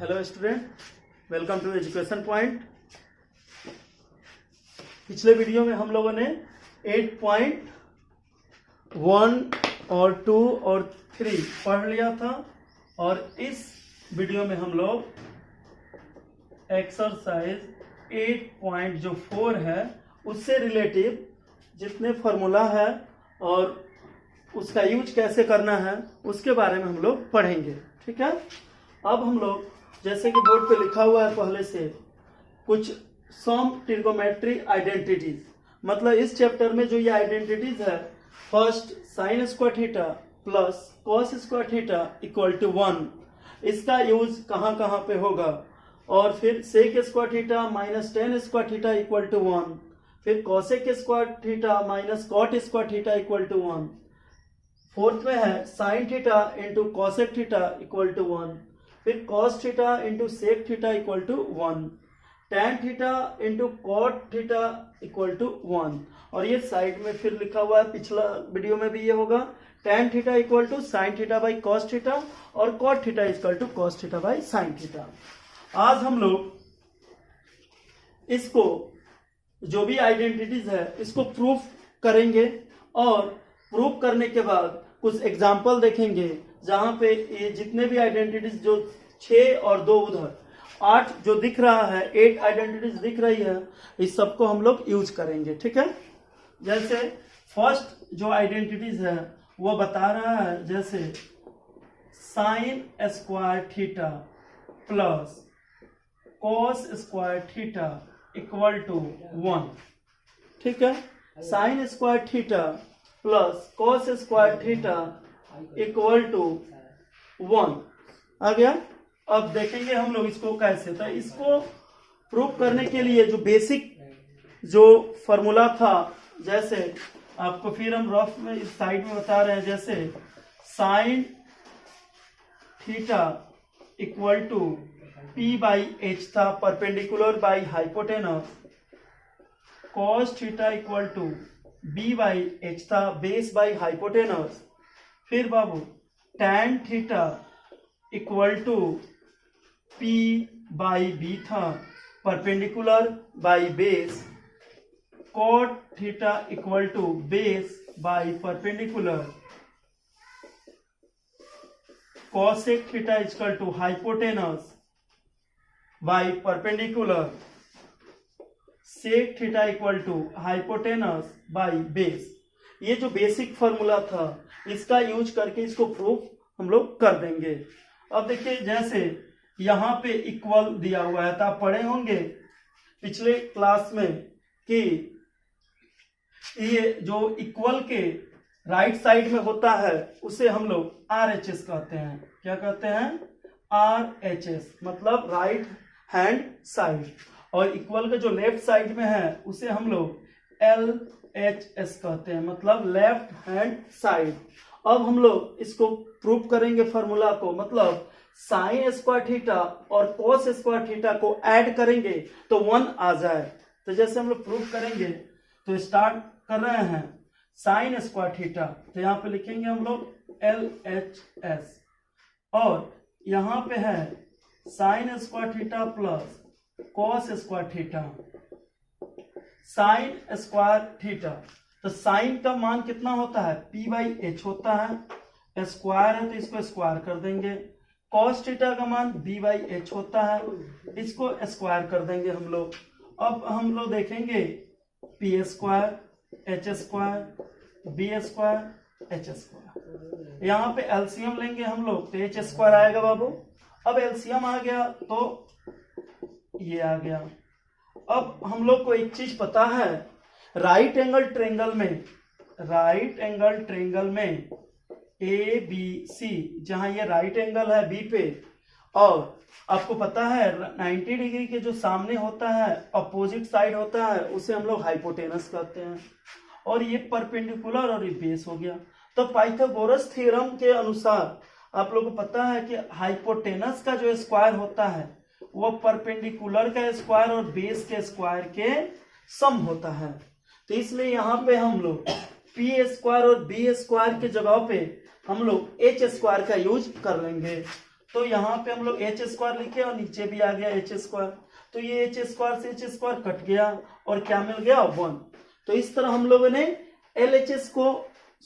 Hello student, welcome to education point. पिछले video में हम लोगों ने 8.1 और 2 और 3 पढ़ लिया था और इस वीडियो में हम लोग एक्सरसाइज 8.4 है उससे रिलेटिव जितने फार्मूला है और उसका यूज कैसे करना है उसके बारे में हम लोग पढ़ेंगे। ठीक है, अब हम लोग जैसे कि बोर्ड पे लिखा हुआ है पहले से कुछ सम ट्रिगोमेट्री आइडेंटिटीज, मतलब इस चैप्टर में जो ये आइडेंटिटीज है, first sine square theta plus cos square theta equal to 1, इसका यूज कहाँ कहाँ पे होगा, और फिर sec square theta minus tan square theta equal to 1, फिर cosec square theta minus cot square theta equal to 1, fourth में है sine theta into cosec theta equal to 1, फिर cos theta into sec theta equal to 1, tan theta into cot theta equal to 1, और ये side में फिर लिखा हुआ है, पिछला वीडियो में भी ये होगा, tan theta equal to sine theta by cos theta और cot theta equal to cos theta by sine theta. आज हम लोग इसको जो भी आइडेंटिटीज है इसको प्रूफ करेंगे और प्रूफ करने के बाद कुछ एग्जाम्पल देखेंगे जहां पे ये जितने भी आइडेंटिटीज जो 6 और 2 उधर 8 जो दिख रहा है, 8 आइडेंटिटीज दिख रही है, इस सबको हम लोग यूज करेंगे। ठीक है, जैसे फर्स्ट जो आइडेंटिटीज है वो बता रहा है, जैसे sine square theta plus cos square theta equal to 1। ठीक है, sine square theta plus cos square theta equal to 1 आ गया। अब देखेंगे हम लोग इसको कैसे, तो इसको प्रूव करने के लिए जो बेसिक जो फॉर्मूला था, जैसे आपको फिर हम रफ में इस साइड में बता रहे हैं, जैसे sine theta equal to P by H था perpendicular by hypotenuse, cos theta equal to B by H था बेस बाई हाइपोटेनस, फिर बाबू tan theta equal to P by B था perpendicular by base, cot theta equal to base by perpendicular, cosec theta equal to hypotenuse by perpendicular, sec theta equal to hypotenuse by base. ये जो basic formula था इसका use करके इसको proof हम लोग कर देंगे। अब देखिए, जैसे यहाँ पे इक्वल दिया हुआ है तो आप पढ़े होंगे पिछले क्लास में कि ये जो इक्वल के राइट साइड में होता है उसे हम लोग RHS कहते हैं। क्या कहते हैं? RHS, मतलब राइट हैंड साइड, और इक्वल के जो लेफ्ट साइड में है उसे हम लोग LHS कहते हैं, मतलब लेफ्ट हैंड साइड। अब हम लोग इसको प्रूव करेंगे फॉर्मूला को, मतलब साइन स्क्वायर थीटा और कॉस स्क्वायर थीटा को ऐड करेंगे तो 1 आ जाए। तो जैसे हम लोग प्रूव करेंगे तो स्टार्ट कर रहे हैं साइन स्क्वायर थीटा, तो यहाँ पे लिखेंगे हम लोग LHS, और यहाँ पे है sine square theta plus cos square theta, sign square theta, तो साइन का मान कितना होता है? P बाई एच होता है, स्क्वायर है तो इसको स्क्वायर कर देंगे, कॉस थीटा का मान B बाई एच होता है, इसको स्क्वायर कर देंगे हम लोग। अब हम लोग देखेंगे P square H square B square H square, यहाँ पे एलसीएम लेंगे हम लोग तो H स्क्वायर आएगा बाबू। अब एलसीएम आ गया तो ये आ गया। अब हम लोग को एक चीज पता है, राइट एंगल ट्रेंगल में ABC, जहां ये राइट एंगल है B पे, और आपको पता है 90 डिग्री के जो सामने होता है अपोजिट साइड होता है उसे हम लोग हाइपोटेनस कहते हैं, और ये परपेंडिकुलर और ये बेस हो गया। तो पाइथागोरस थ्योरम के अनुसार आप लोग को पता है कि हाइपोटेनस का जो स्क्वायर होता है वो परपेंडिकुलर का स्क्वायर और बेस के स्क्वायर के सम होता है। तो इसलिए यहाँ पे हम लोग P स्क्वायर और B स्क्वायर के जगह पे हम लोग H स्क्वायर का यूज कर लेंगे। तो यहाँ पे हम लोग एच स्क्वायर लिखे और नीचे भी आ गया एच स्क्वायर, तो ये एच स्क्वायर से एच स्क्वायर कट गया और क्या मिल गया 1। तो इस तरह हम लोगों ने LHS को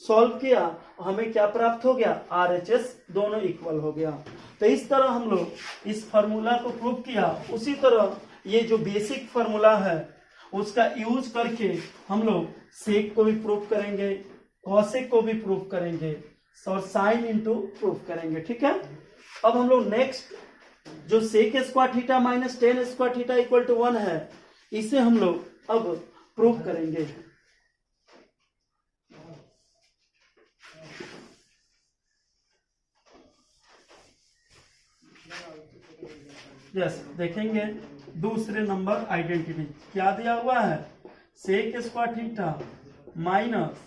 सॉल्व किया, हमें क्या प्राप्त हो गया RHS, दोनों इक्वल हो गया। तो इस तरह हम लोग इस फार्मूला को प्रूव किया। उसी तरह ये जो बेसिक फार्मूला है उसका यूज करके हम लोग सेक को भी प्रूव करेंगे, कॉसेक को भी प्रूव करेंगे और साइन इनटू प्रूव करेंगे। ठीक है, अब हम लोग नेक्स्ट जो sec square theta minus tan square theta equal to 1 है, इसे हम लोग अब प्रूव करेंगे। यस, देखेंगे दूसरे नंबर आइडेंटिटी क्या दिया हुआ है, sec square theta minus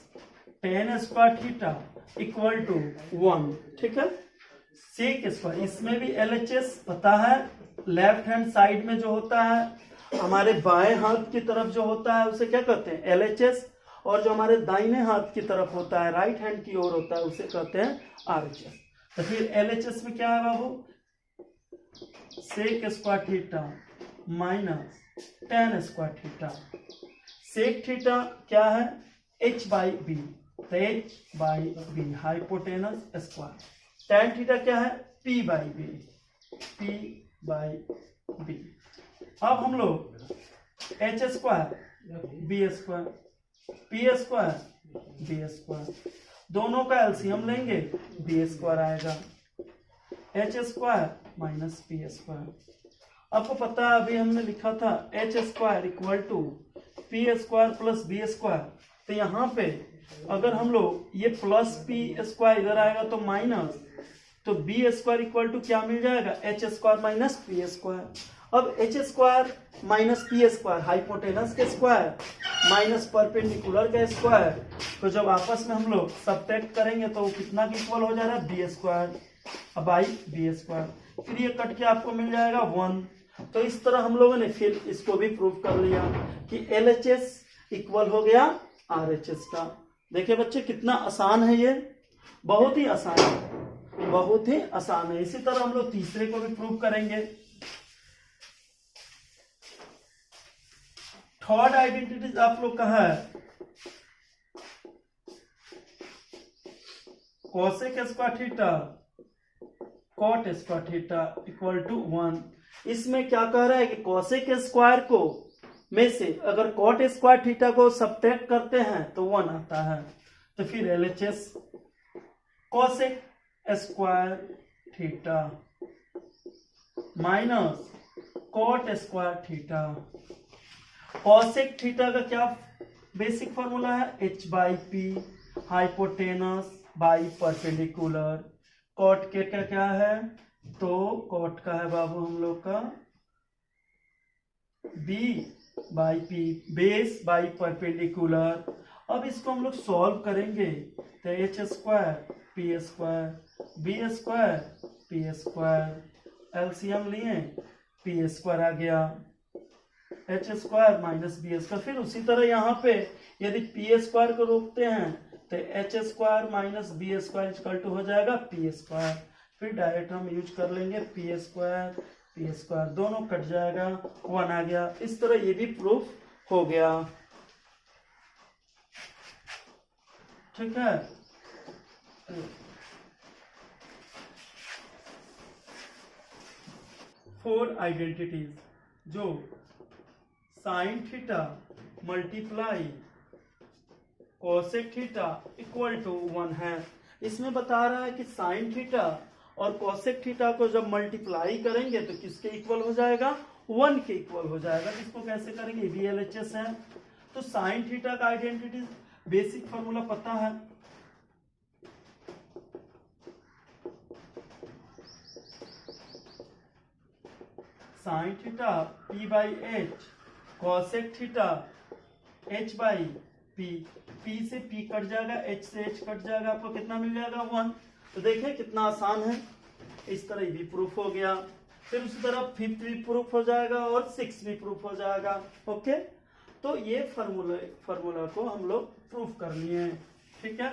tan square theta equal to 1। ठीक है, सेक स्क्वायर, इसमें भी LHS पता है, लेफ्ट हैंड साइड में जो होता है हमारे बाएं हाथ की तरफ जो होता है उसे क्या कहते हैं LHS, और जो हमारे दाहिने हाथ की तरफ होता है राइट हैंड की ओर होता है उसे कहते हैं RHS। तो फिर LHS में क्या है बाबू, sec square theta minus tan square theta. Sec theta क्या है h/b, तो h/b hypotenuse square. Tan theta क्या है p/b, p/b। अब हम लोग h square b square p square b square दोनों का एलसीएम लेंगे b स्क्वायर आएगा, h square minus P square. आपको पता है अभी हमने लिखा था H square equal to P square plus B square, तो यहाँ पे अगर हम लोग ये प्लस पी स्क्वायर इधर आएगा तो माइनस, तो बी स्क्वायर इक्वल टू क्या मिल जाएगा H square minus P square. अब H square minus P square hypotenuse के स्क्वायर माइनस परपेंडिकुलर का स्क्वायर, तो जब आपस में हम लोग सब्ट्रैक्ट करेंगे तो वो कितना इक्वल हो जा रहा है B square by B square, फिर ये कट के आपको मिल जाएगा 1। तो इस तरह हम लोगों ने फिर इसको भी प्रूव कर लिया कि LHS इक्वल हो गया RHS का। देखिए बच्चे कितना आसान है, ये बहुत ही आसान है, बहुत ही आसान है। इसी तरह हम लोग तीसरे को भी प्रूव करेंगे। थर्ड आइडेंटिटीज आप लोग का है cosec square theta cot square theta equal to 1। इसमें क्या कह रहा है कि कोसेक स्क्वायर को में से अगर कॉट स्क्वायर थीटा को सब्ट्रैक्ट करते हैं तो 1 आता है। तो फिर LHS cosec square theta minus cot square theta. Cosec theta का क्या बेसिक फॉर्मूला है h/p hypotenuse by perpendicular. Cot के क्या है, तो कॉट का है बाबू हम लोग का b/p बेस बाई परपेंडिकुलर। अब इसको हम लोग सॉल्व करेंगे तो h square p square b square p square LCM लिए p स्क्वायर आ गया, h square minus b square. फिर उसी तरह यहाँ पे यदि p स्क्वायर को रोकते हैं तो H square minus B square equal to हो जाएगा पी स्क्वायर। फिर डायरेक्ट हम यूज कर लेंगे पी स्क्वायर दोनों कट जाएगा 1 आ गया। इस तरह ये भी प्रूफ हो गया। ठीक है, फोर आइडेंटिटीज जो sine theta multiply cosec theta equal to 1 है। इसमें बता रहा है कि साइन थीटा और कोसेक थीटा को जब मल्टीप्लाई करेंगे तो किसके इक्वल हो जाएगा 1 के इक्वल हो जाएगा। इसको कैसे करेंगे, भी LHS है। तो साइन थीटा का आइडेंटिटी बेसिक फॉर्मूला पता है, sine theta p/h cosec theta h/p। p से p कट जाएगा, h से h कट जाएगा, आपको कितना मिल जाएगा 1। तो देखिए कितना आसान है। इस तरह भी प्रूफ हो गया। फिर उसी तरह 5th भी प्रूफ हो जाएगा और 6th भी प्रूफ हो जाएगा। ओके, तो ये फार्मूला को हम लोग प्रूफ कर लिए हैं। ठीक है,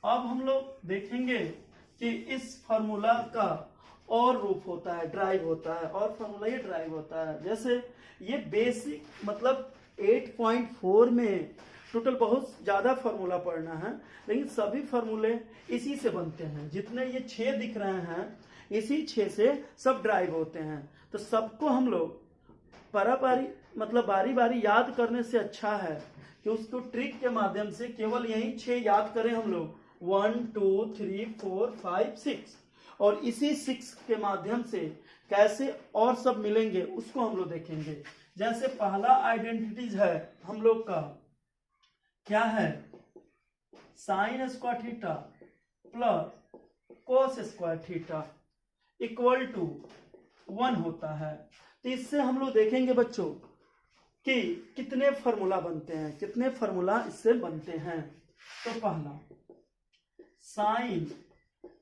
अब हम लोग देखेंगे कि इस फार्मूला का और रूफ होता है, ड्राइव होता है, और फार्मूला ये ड्राइव होता है। जैसे ये बेसिक मतलब 8.4 में टोटल बहुत ज्यादा फार्मूला पढ़ना है, लेकिन सभी फार्मूले इसी से बनते हैं। जितने ये 6 दिख रहे हैं, इसी 6 से सब ड्राइव होते हैं। तो सबको हम लोग बारी बारी याद करने से अच्छा है कि उसको ट्रिक के माध्यम से केवल यही 6 याद करें हम लोग, 1 2 3 4 5 6, और इसी 6 के माध्यम से कैसे और सब मिलेंगे उसको हम लोग देखेंगे। जैसे पहला आइडेंटिटीज है हम लोग का, क्या है, sine square theta plus cos square theta equal to 1 होता है। तो इससे हम लोग देखेंगे बच्चों कि कितने फार्मूला बनते हैं, कितने फार्मूला इससे बनते हैं। तो पहला साइन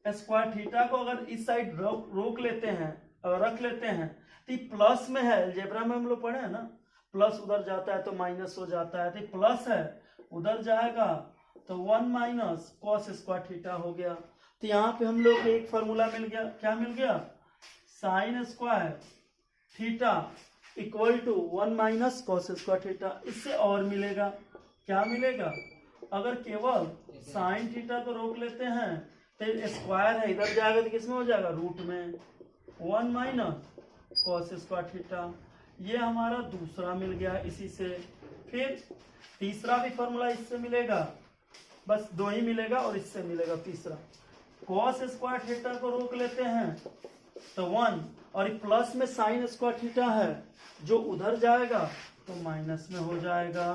स्क्वायर थीटा को अगर इस साइड रोक लेते हैं और रख लेते हैं तो ये प्लस में है, अलजेब्रा में हम लोग पढ़े हैं ना, प्लस उधर जाता है तो माइनस हो जाता है, तो प्लस है उधर जाएगा तो 1 माइनस कॉस स्क्वायर थीटा हो गया। तो यहाँ पे हम लोग को एक फार्मूला मिल गया, क्या मिल गया, sine square theta equal to 1 minus cos square theta. इससे और मिलेगा, क्या मिलेगा, अगर केवल साइन थीटा को रोक लेते हैं तो स्क्वायर है इधर जाएगा तो किसमें हो जाएगा, रूट में, 1 माइनस कॉस स्क्वायर थीटा। ये हमारा दूसरा मिल गया इसी से। फिर तीसरा भी फॉर्मूला इससे मिलेगा, बस 2 ही मिलेगा और इससे मिलेगा तीसरा। कॉस स्क्वायर थीटा को रोक लेते हैं तो 1, और प्लस में साइन स्क्वायर थीटा है जो उधर जाएगा तो माइनस में हो जाएगा।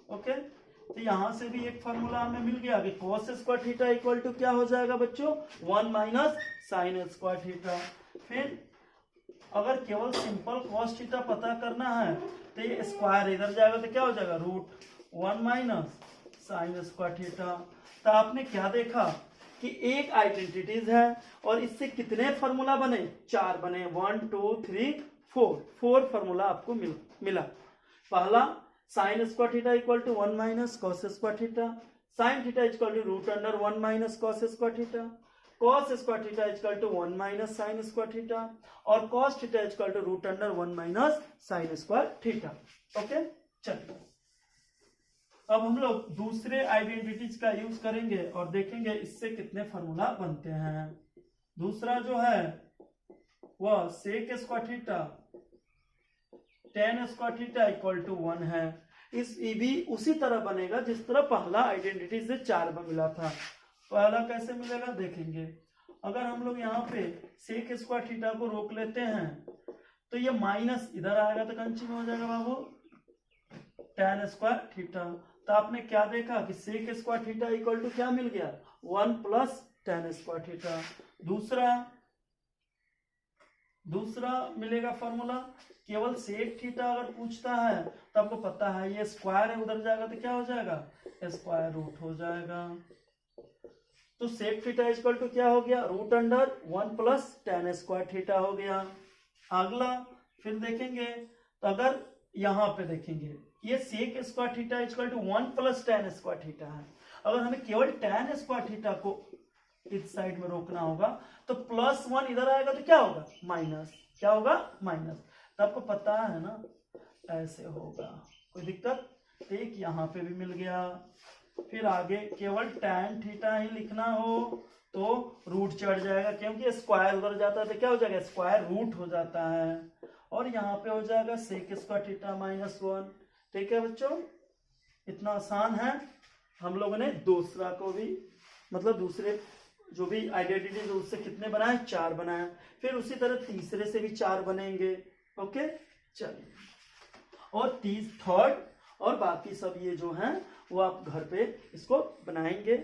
ओके, तो यहां से भी एक फॉर्मूला हमें मिल गया कि cos square theta equal to क्या हो जाएगा बच्चों, 1 माइनस साइन स्क्वायर थीटा। फिर अगर केवल सिंपल कॉस थीटा पता करना है तो ये स्क्वायर इधर जाएगा तो क्या हो जाएगा, root 1 minus sine square theta. तो आपने क्या देखा कि एक आइडेंटिटीज है और इससे कितने फार्मूला बने, 4 बने, 1 2 3 4 फार्मूला आपको मिला। पहला sine square theta equal to 1 minus cos square theta, sine theta equal to root under 1 minus cos square theta, cos square theta equal to 1 minus sine square theta, और cos theta equal to root under 1 minus sine square theta. Okay, चलिए अब हम लोग दूसरे identities का use करेंगे और देखेंगे इससे कितने फार्मूला बनते हैं। दूसरा जो है वह sec square theta tan square theta equal to 1 है। इस ये भी उसी तरह बनेगा जिस तरह पहला आइडेंटिटी से 4 मिला था। पहला कैसे मिलेगा देखेंगे। अगर हम लोग यहाँ पे सेक स्क्वायर थीटा को रोक लेते हैं तो ये माइनस इधर आएगा तो कंची में हो जाएगा बाबू टेन स्क्वायर थीटा। तो आपने क्या देखा कि sec square theta equal to क्या मिल गया, 1 प्लस टेन स्क्वायर थीटा। दूसरा मिलेगा फॉर्मूला, केवल सेक थीटा अगर पूछता है तो आपको पता है ये स्क्वायर है उधर जाएगा तो क्या हो जाएगा, स्क्वायर रूट हो जाएगा। तो सेक थीटा इक्वल टू क्या हो गया, root under 1 plus tan square theta हो गया। अगला फिर देखेंगे तो अगर यहाँ पे देखेंगे ये sec square theta equal to 1 plus tan square theta है। अगर हमें केवल टेन स्क्वायर थीटा को इस साइड में रोकना होगा तो प्लस 1 इधर आएगा तो क्या होगा, माइनस, क्या होगा, माइनस। तो आपको पता है ना ऐसे होगा, कोई दिक्कत। एक यहाँ पे भी मिल गया। फिर आगे केवल टैन थीटा ही लिखना हो तो रूट चढ़ जाएगा, क्योंकि स्क्वायर उधर जाता है तो क्या हो जाएगा, स्क्वायर रूट हो जाता है। और यहाँ पे हो जाएगा सेक स्क्वायर थीटा माइनस 1। ठीक है बच्चों, इतना आसान है। हम लोगों ने दूसरा को भी मतलब दूसरे जो भी आइडेंटिटीज उससे कितने बनाए, 4 बनाए। फिर उसी तरह तीसरे से भी 4 बनेंगे। ओके, चलिए। और थर्ड और बाकी सब ये जो हैं वो आप घर पे इसको बनाएंगे।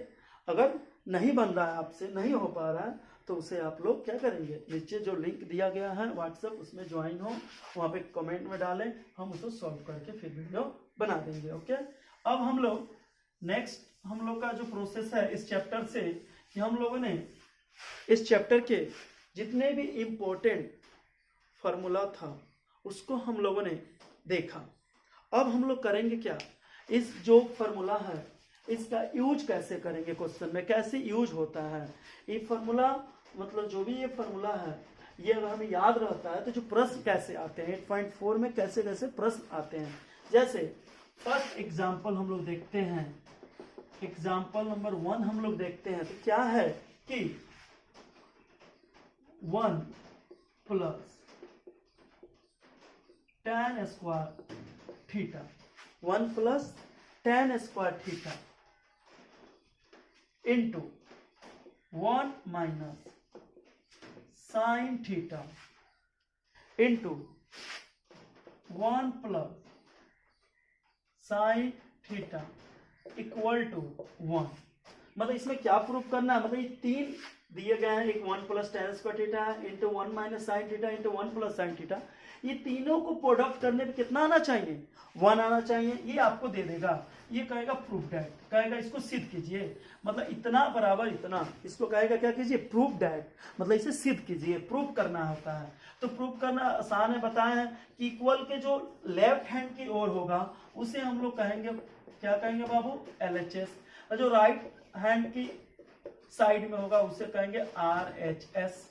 अगर नहीं बन रहा है, आपसे नहीं हो पा रहा है, तो उसे आप लोग क्या करेंगे, नीचे जो लिंक दिया गया है व्हाट्सएप उसमें ज्वाइन हो, वहाँ पे कमेंट में डालें, हम उसको सॉल्व करके फिर वीडियो बना देंगे। ओके, अब हम लोग नेक्स्ट हम लोग का जो प्रोसेस है इस चैप्टर से, कि हम लोगों ने इस चैप्टर के जितने भी इम्पोर्टेंट फार्मूला था उसको हम लोगों ने देखा। अब हम लोग करेंगे क्या, इस जो फार्मूला है इसका यूज कैसे करेंगे, क्वेश्चन में कैसे यूज होता है। ये फार्मूला मतलब जो भी ये फॉर्मूला है ये अगर हमें याद रहता है तो जो प्रश्न कैसे आते हैं 8.4 में कैसे कैसे प्रश्न आते हैं। जैसे फर्स्ट एग्जाम्पल हम लोग देखते हैं, एग्जाम्पल नंबर 1 हम लोग देखते हैं। तो क्या है कि 1 plus tan square theta, 1 plus tan square theta into 1 minus sine theta into 1 plus sine theta equal to 1। मतलब इसमें क्या प्रूफ करना है, मतलब ये तीन दिए गए हैं, एक 1 plus tan square theta into 1 minus sine theta into 1 plus sine theta. ये तीनों को प्रोडक्ट करने पे कितना आना चाहिए, 1 आना चाहिए। ये आपको दे देगा, ये कहेगा प्रूफ डैट, कहेगा इसको सिद्ध कीजिए। मतलब इतना बराबर इतना, इसको कहेगा क्या कीजिए, प्रूफ डैट, मतलब इसे सिद्ध कीजिए, प्रूफ करना होता है। तो प्रूफ करना आसान है, बताए हैं कि इक्वल के जो लेफ्ट हैंड की ओर होगा उसे हम लोग कहेंगे, क्या कहेंगे बाबू, LHS, और जो राइट हैंड की साइड में होगा उसे कहेंगे RHS।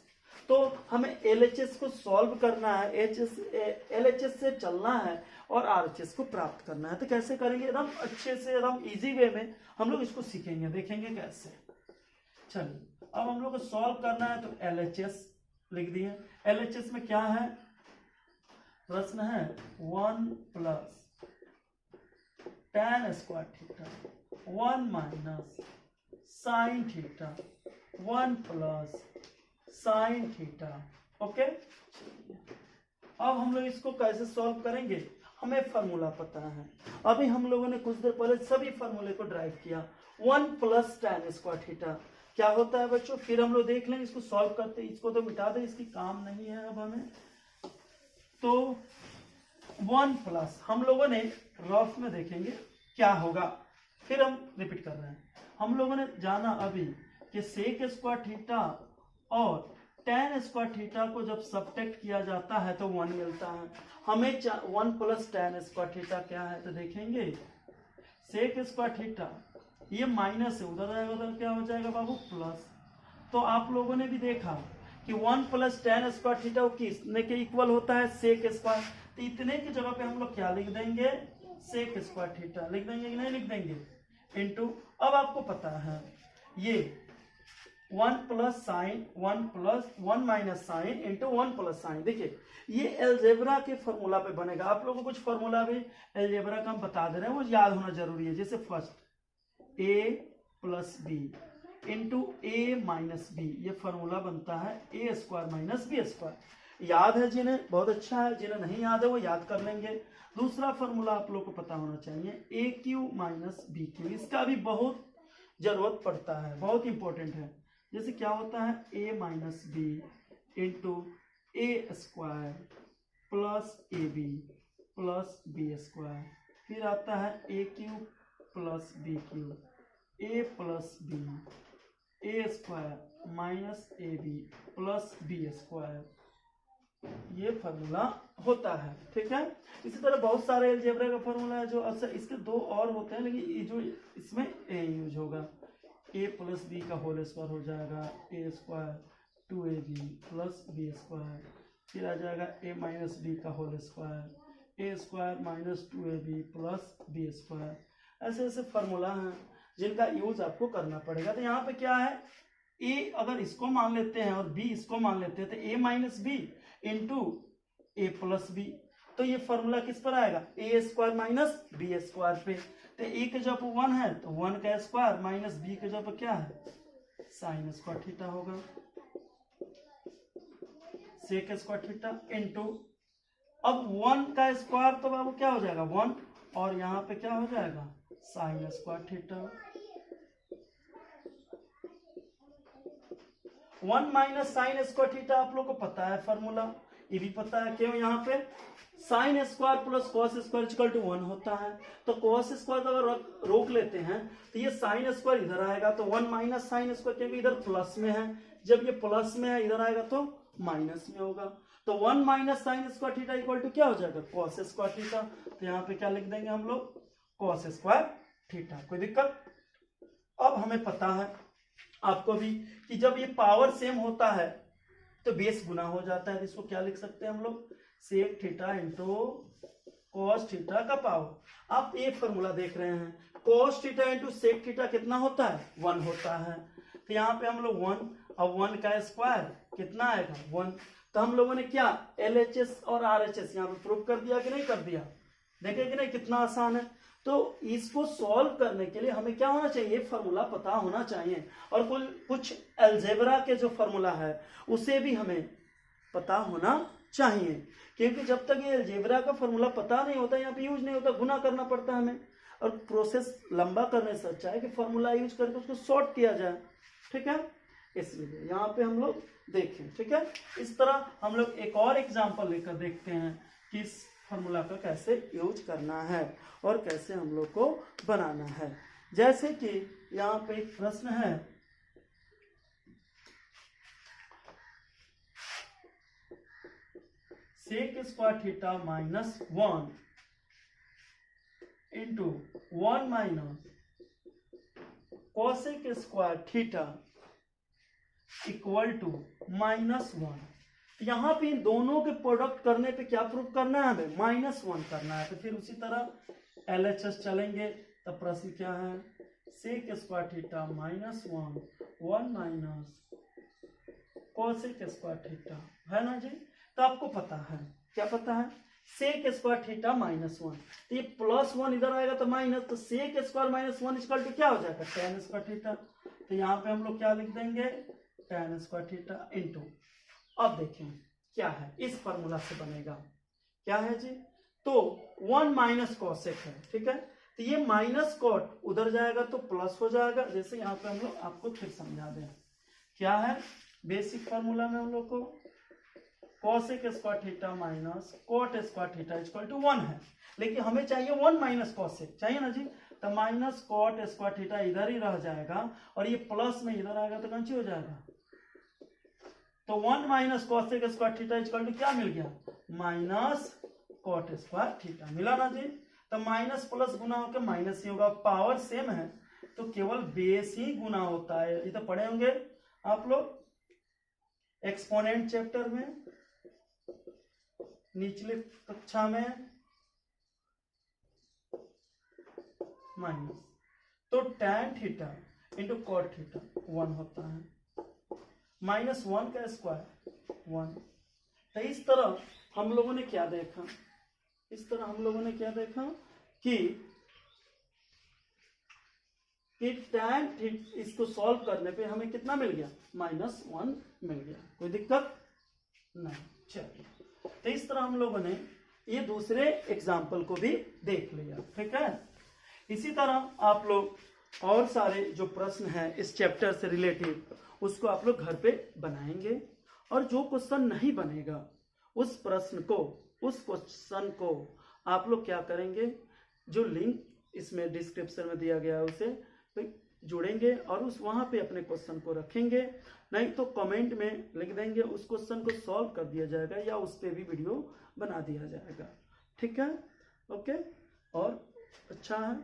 तो हमें LHS को सॉल्व करना है, LHS से चलना है और RHS को प्राप्त करना है। तो कैसे करेंगे, एकदम अच्छे से, एकदम इजी वे में हम लोग इसको सीखेंगे, देखेंगे कैसे। चलिए अब हम लोग को सॉल्व करना है, तो LHS लिख दिए। LHS में क्या है, प्रश्न है 1 plus tan square theta 1 minus sine theta 1 plus sine theta. Okay, अब हम लोग इसको कैसे सॉल्व करेंगे, हमें फार्मूला पता है। अभी हम लोगों ने कुछ देर पहले सभी फार्मूले को ड्राइव किया। 1 प्लस tan स्क्वायर थीटा क्या होता है बच्चों, फिर हम लोग देख लेंगे इसको सॉल्व करते। इसको तो मिटा दे, इसकी काम नहीं है अब हमें। तो 1 प्लस हम लोगों ने रफ में देखेंगे क्या होगा, फिर हम रिपीट कर रहे हैं। हम लोगों ने जाना अभी कि सेक स्क्वायर थीटा और tan स्क्वायर थीटा को जब सब्ट्रैक्ट किया जाता है तो 1 मिलता है। हमें 1 प्लस tan स्क्वायर थीटा क्या है, तो देखेंगे सेक स्क्वायर थीटा ये माइनस है, उधर आएगा उधर क्या हो जाएगा बाबू, प्लस। तो आप लोगों ने भी देखा कि 1 प्लस tan स्क्वायर थीटा वो किसने के इक्वल होता है, सेक स्क्वायर। तो इतने की जगह पे हम लोग क्या लिख देंगे, सेक स्क्वायर थीटा लिख देंगे कि नहीं लिख देंगे, इंटू, अब आपको पता है ये 1 plus sign 1 minus sine into 1 plus sign. देखिए ये एलजेब्रा के फॉर्मूला पे बनेगा। आप लोगों को कुछ फॉर्मूला भी एलजेब्रा का हम बता दे रहे हैं, वो याद होना जरूरी है। जैसे first a plus B into A minus B, ये फॉर्मूला बनता है A square minus B square. याद है जिन्हें, बहुत अच्छा है, जिन्हें नहीं याद है वो याद कर लेंगे। दूसरा फॉर्मूला आप लोग को पता होना चाहिए ए क्यू माइनस बी क्यू, इसका भी बहुत जरूरत पड़ता है, बहुत इंपॉर्टेंट है। जैसे क्या होता है a minus b into a square plus a b plus B square. फिर आता है a cube plus b cube a plus b a square minus a b plus B square, ये फार्मूला होता है। ठीक है, इसी तरह बहुत सारे अलजेब्रा का फार्मूला है जो अक्सर, इसके दो और होते हैं लेकिन ये जो इसमें ए यूज होगा, ए प्लस बी का होल स्क्वायर हो जाएगा a square 2ab plus B square. फिर आ जाएगा ए माइनस बी का whole square a square minus 2ab plus B square. ऐसे ऐसे फार्मूला हैं जिनका यूज आपको करना पड़ेगा। तो यहाँ पे क्या है, ए अगर इसको मान लेते हैं और बी इसको मान लेते हैं तो ए माइनस बी इंटू ए प्लस बी। तो ये फॉर्मूला किस पर आएगा, ए स्क्वायर माइनस बी स्क्वायर पे। तो ए के जब 1 है तो 1 का स्क्वायर माइनस बी के जब क्या है साइन स्क्वायर थीटा होगा, सेक स्क्वायर थीटा इंटू, अब 1 का स्क्वायर तो बाबू क्या हो जाएगा 1, और यहाँ पे क्या हो जाएगा sign square theta. 1 minus sine square theta आप लोग को पता है फॉर्मूला, ये भी पता है क्यों, यहाँ पे sine square plus cos square equal to 1 होता है। तो कॉस स्क्वायर अगर रोक लेते हैं तो ये साइन स्क्वायर इधर आएगा, तो 1 माइनस साइन स्क्वायर क्योंकि इधर प्लस में है, जब ये प्लस में है इधर आएगा तो माइनस में होगा। तो 1 minus sine square theta equal to क्या हो जाएगा कॉस स्क्वायर थीटा। तो यहाँ पे क्या लिख देंगे हम लोग, कॉस स्क्वायर थीटा। कोई दिक्कत, अब हमें पता है आपको भी कि जब ये पावर सेम होता है तो बेस गुना हो जाता है। इसको क्या लिख सकते हैं हम लोग, sec theta into cos theta का पावर। आप एक फॉर्मूला देख रहे हैं, cos theta into sec theta कितना होता है, 1 होता है। तो यहाँ पे हम लोग 1, अब 1 का स्क्वायर कितना आएगा 1। तो हम लोगों ने क्या LHS और RHS यहाँ पे प्रूव कर दिया कि नहीं कर दिया, देखे कि नहीं कितना आसान है। तो इसको सॉल्व करने के लिए हमें क्या होना चाहिए, फॉर्मूला पता होना चाहिए, और कुछ अलजेब्रा के जो फॉर्मूला है उसे भी हमें पता होना चाहिए, क्योंकि जब तक ये अलजेब्रा का फॉर्मूला पता नहीं होता, यहाँ पे यूज नहीं होता, गुना करना पड़ता है हमें, और प्रोसेस लंबा करने से अच्छा है कि फॉर्मूला यूज करके उसको शॉर्ट किया जाए। ठीक है, इसलिए यहाँ पे हम लोग देखें। ठीक है, इस तरह हम लोग एक और एग्जाम्पल लेकर देखते हैं कि इस फॉर्मूला का कैसे यूज करना है और कैसे हम लोग को बनाना है। जैसे कि यहाँ पे एक प्रश्न है, sec square theta minus 1 into 1 minus cosec square theta equal to -1। यहाँ पे इन दोनों के प्रोडक्ट करने पे क्या प्रूफ करना है हमें, -1 करना है। तो फिर उसी तरह LHS चलेंगे। तब प्रश्न क्या है, sec square theta -1 1 minus cosec square theta, है ना जी। तो आपको पता है, क्या पता है, सेक स्क्वायर थीटा -1, तो ये +1 इधर आएगा तो माइनस, तो सेक स्क्वायर -1 इक्वल टू क्या हो जाएगा, tan स्क्वायर थीटा। तो यहाँ पे हम लोग क्या लिख देंगे, tan स्क्वायर थीटा इंटू, अब देखें क्या है, इस फॉर्मूला से बनेगा, क्या है जी, तो 1 माइनस कॉसेक है। ठीक है, तो ये माइनस कॉट उधर जाएगा तो प्लस हो जाएगा। जैसे यहाँ पे हम लोग आपको फिर समझा दें, क्या है बेसिक फॉर्मूला में हम लोग को cosec square theta minus cot square theta equal to 1 है, लेकिन हमें चाहिए 1 माइनस कॉसेक, चाहिए ना जी। तो माइनस कॉट स्क्वायर थीटा इधर ही रह जाएगा, और ये प्लस में इधर आएगा तो कैंसिल हो जाएगा। तो 1 minus cosec square theta equal to क्या मिल गया, माइनस कॉट स्क्वायर थीटा, मिला ना जी। तो माइनस प्लस गुना होकर माइनस ही होगा, पावर सेम है तो केवल बेस ही गुना होता है। ये तो पढ़े होंगे आप लोग एक्सपोनेंट चैप्टर में, निचले कक्षा में, माइनस, तो tan theta into cot theta 1 होता है, -1 का स्क्वायर 1। तो इस तरह हम लोगों ने क्या देखा, इस तरह हम लोगों ने क्या देखा कि tan इसको सॉल्व करने पे हमें कितना मिल गया, -1 मिल गया, कोई दिक्कत नहीं। चलिए, तो इस तरह हम लोगों ने ये दूसरे एग्जाम्पल को भी देख लिया। ठीक है, इसी तरह आप लोग और सारे जो प्रश्न हैं इस चैप्टर से रिलेटेड उसको आप लोग घर पे बनाएंगे, और जो क्वेश्चन नहीं बनेगा उस क्वेश्चन को आप लोग क्या करेंगे, जो लिंक इसमें डिस्क्रिप्शन में दिया गया है उसे जुड़ेंगे और वहां पे अपने क्वेश्चन को रखेंगे, नहीं तो कमेंट में लिख देंगे, उस क्वेश्चन को सॉल्व कर दिया जाएगा या उस पर भी वीडियो बना दिया जाएगा। ठीक है, ओके, और अच्छा है।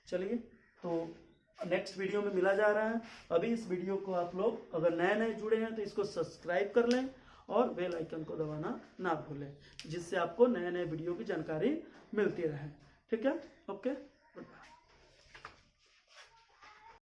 चलिए, तो नेक्स्ट वीडियो में मिला जा रहा है। अभी इस वीडियो को आप लोग अगर नए जुड़े हैं तो इसको सब्सक्राइब कर लें और बेल आइकन को दबाना ना भूलें, जिससे आपको नए वीडियो की जानकारी मिलती रहे। ठीक है, ओके।